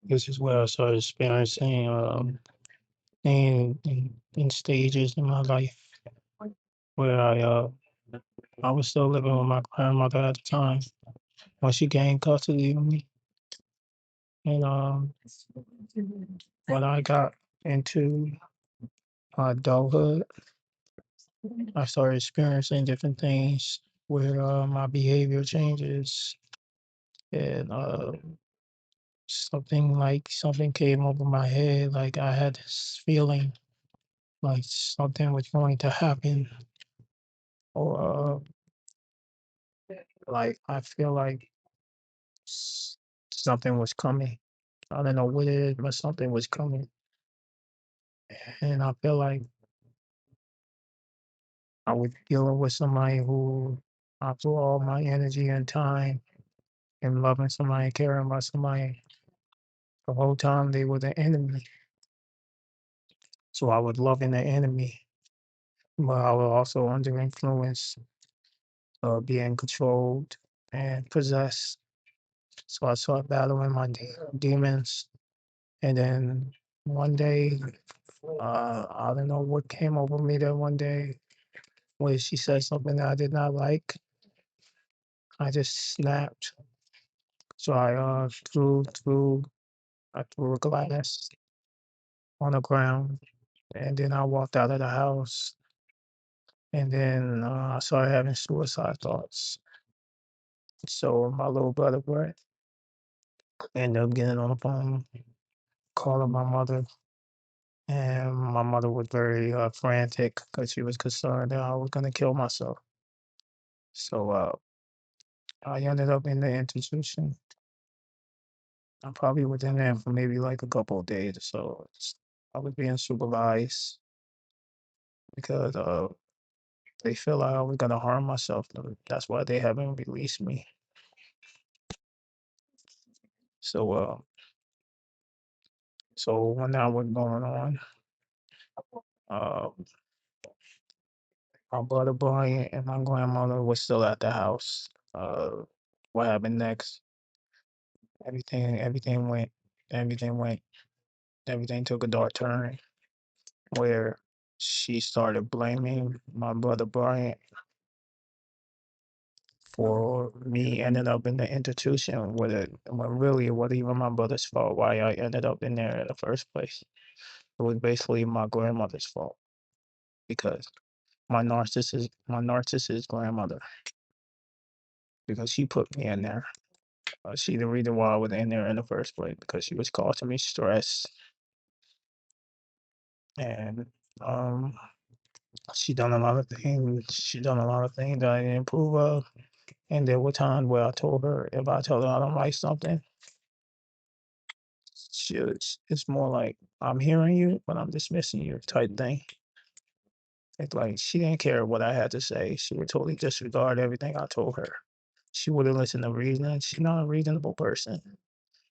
This is where I started experiencing in stages in my life where I was still living with my grandmother at the time when she gained custody of me. And when I got into adulthood, I started experiencing different things where my behavior changes and something came over my head. Like I had this feeling like something was going to happen, or like I feel like something was coming. I don't know what it is, but something was coming, and I feel like I was dealing with somebody who I put all my energy and time and loving somebody, caring about somebody. The whole time they were the enemy, so I was loving the enemy, but I was also under influence, being controlled and possessed. So I started battling my demons, and then one day, I don't know what came over me that one day when she said something that I did not like. I just snapped. So I threw a glass on the ground, and then I walked out of the house, and then I started having suicide thoughts. So my little brother Bryant ended up getting on the phone, calling my mother, and my mother was very frantic because she was concerned that I was going to kill myself. So I ended up in the institution. I probably was in there for maybe like a couple of days or so. I was being supervised because they feel like I was gonna harm myself. That's why they haven't released me. So so when that was going on, uh, my brother Bryant and my grandmother was still at the house. What happened next? Everything, everything went, everything went, everything took a dark turn where she started blaming my brother Bryant for me ending up in the institution with it when really it wasn't even my brother's fault why I ended up in there in the first place. It was basically my grandmother's fault because my narcissist grandmother, because she put me in there. She the reason why I was in there in the first place because she was causing me stress, and um she done a lot of things that I didn't approve of. And there were times where I told her if I told her I don't like something, it's more like I'm hearing you, but I'm dismissing you type thing. It's like she didn't care what I had to say. She would totally disregard everything I told her. She wouldn't listen to reason. She's not a reasonable person.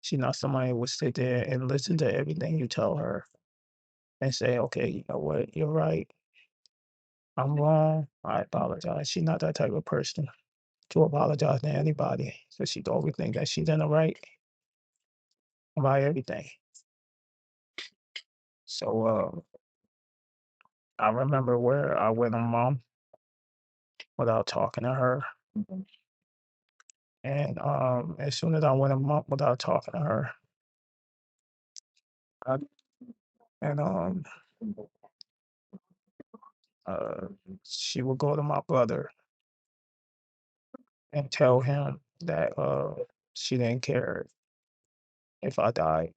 She's not somebody who would sit there and listen to everything you tell her and say, okay, you know what, you're right. I'm wrong. I apologize. She's not that type of person to apologize to anybody. So she always think that she's in the right about everything. So I remember where I went on mom without talking to her. And as soon as I went a month without talking to her, I, and uh, she would go to my brother and tell him that she didn't care if I died,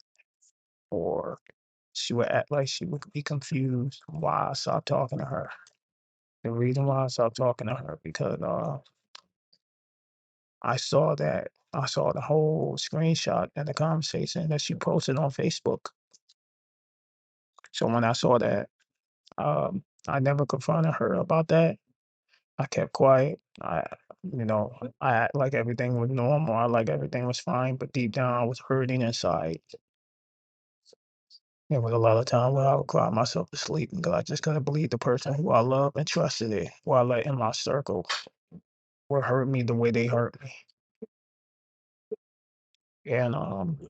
or she would act like she would be confused why I stopped talking to her. The reason why I stopped talking to her because I saw the whole screenshot and the conversation that she posted on Facebook. So when I saw that, I never confronted her about that. I kept quiet. I act like everything was normal. I like everything was fine, but deep down I was hurting inside. There was a lot of time where I would cry myself to sleep because I just couldn't believe the person who I love and trusted it, who I let in my circle, would hurt me the way they hurt me. And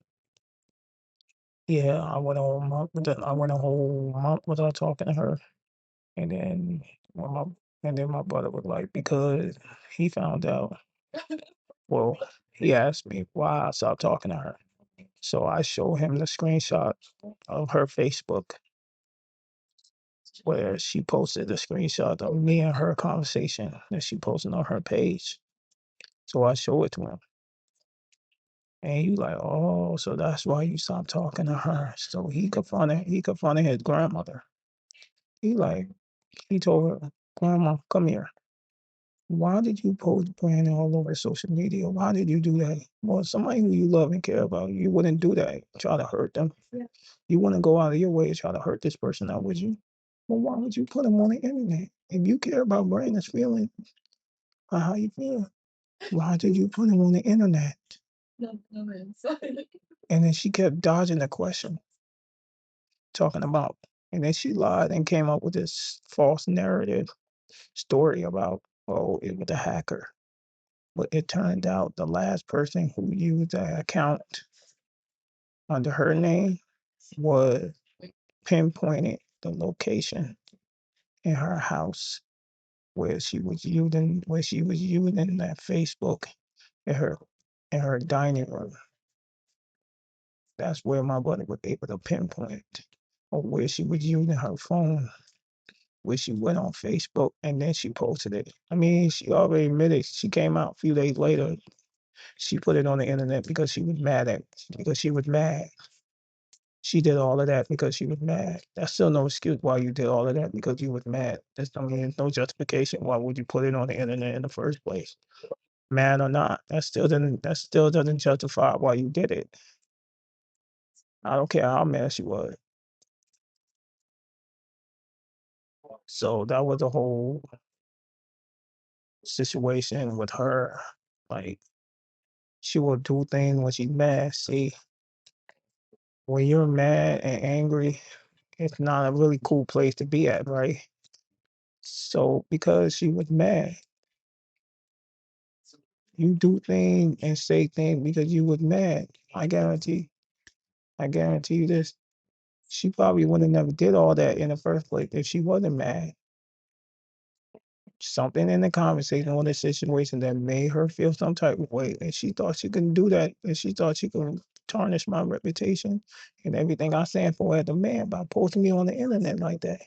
yeah, I went a whole month without talking to her. And then when my my brother was like, because he found out, well, he asked me why I stopped talking to her. So I showed him the screenshot of her Facebook where she posted the screenshot of me and her conversation that she posted on her page. So I show it to him. And he like, oh, so that's why you stopped talking to her. So he confronted his grandmother. He like, he told her, Grandma, come here. Why did you post Brandon all over social media? Why did you do that? Well, somebody who you love and care about, you wouldn't do that. Try to hurt them. Yeah. You wouldn't go out of your way to try to hurt this person out, would you? Well, why would you put him on the internet? If you care about Brandon's feelings or how you feel, why did you put him on the internet? No comments. And then she kept dodging the question, talking about, and then she lied and came up with this false narrative story about, oh, it was a hacker. But it turned out the last person who used that account under her name was pinpointed the location in her house where she was using that Facebook in her dining room. That's where my brother was able to pinpoint, or where she was using her phone, where she went on Facebook and then she posted it. I mean, she already admitted, she came out a few days later. She put it on the internet because she was mad. She did all of that because she was mad. That's still no excuse why you did all of that because you was mad. That's, I mean, no justification. Why would you put it on the internet in the first place? Mad or not, that still doesn't justify why you did it. I don't care how mad she was. So that was the whole situation with her. Like, she will do things when she's mad. See, when you're mad and angry, it's not a really cool place to be at, right? So because she was mad, you do things and say things because you was mad. I guarantee you this. She probably would have never did all that in the first place if she wasn't mad. Something in the conversation or the situation that made her feel some type of way, and she thought she could do that, and she thought she could tarnish my reputation and everything I stand for as a man by posting me on the internet like that.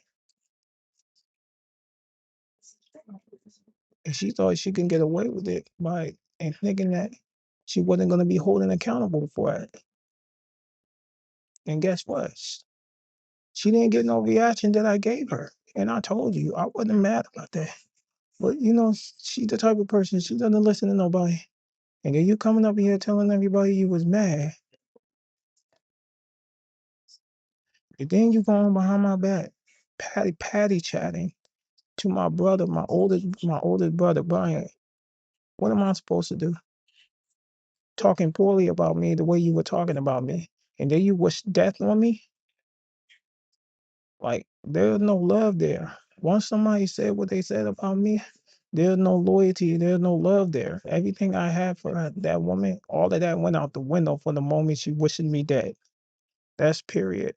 And she thought she can get away with it by and thinking that she wasn't going to be holding accountable for it. And guess what? She didn't get no reaction that I gave her. And I told you, I wasn't mad about that. But she's the type of person, she doesn't listen to nobody. And then you coming up here telling everybody you was mad. And then you going behind my back, patty chatting to my brother, my oldest brother, Bryant. What am I supposed to do? Talking poorly about me the way you were talking about me. And then you wish death on me? Like, there's no love there. Once somebody said what they said about me, there's no loyalty, there's no love there. Everything I had for that woman, all of that went out the window for the moment she wishing me dead. That's period.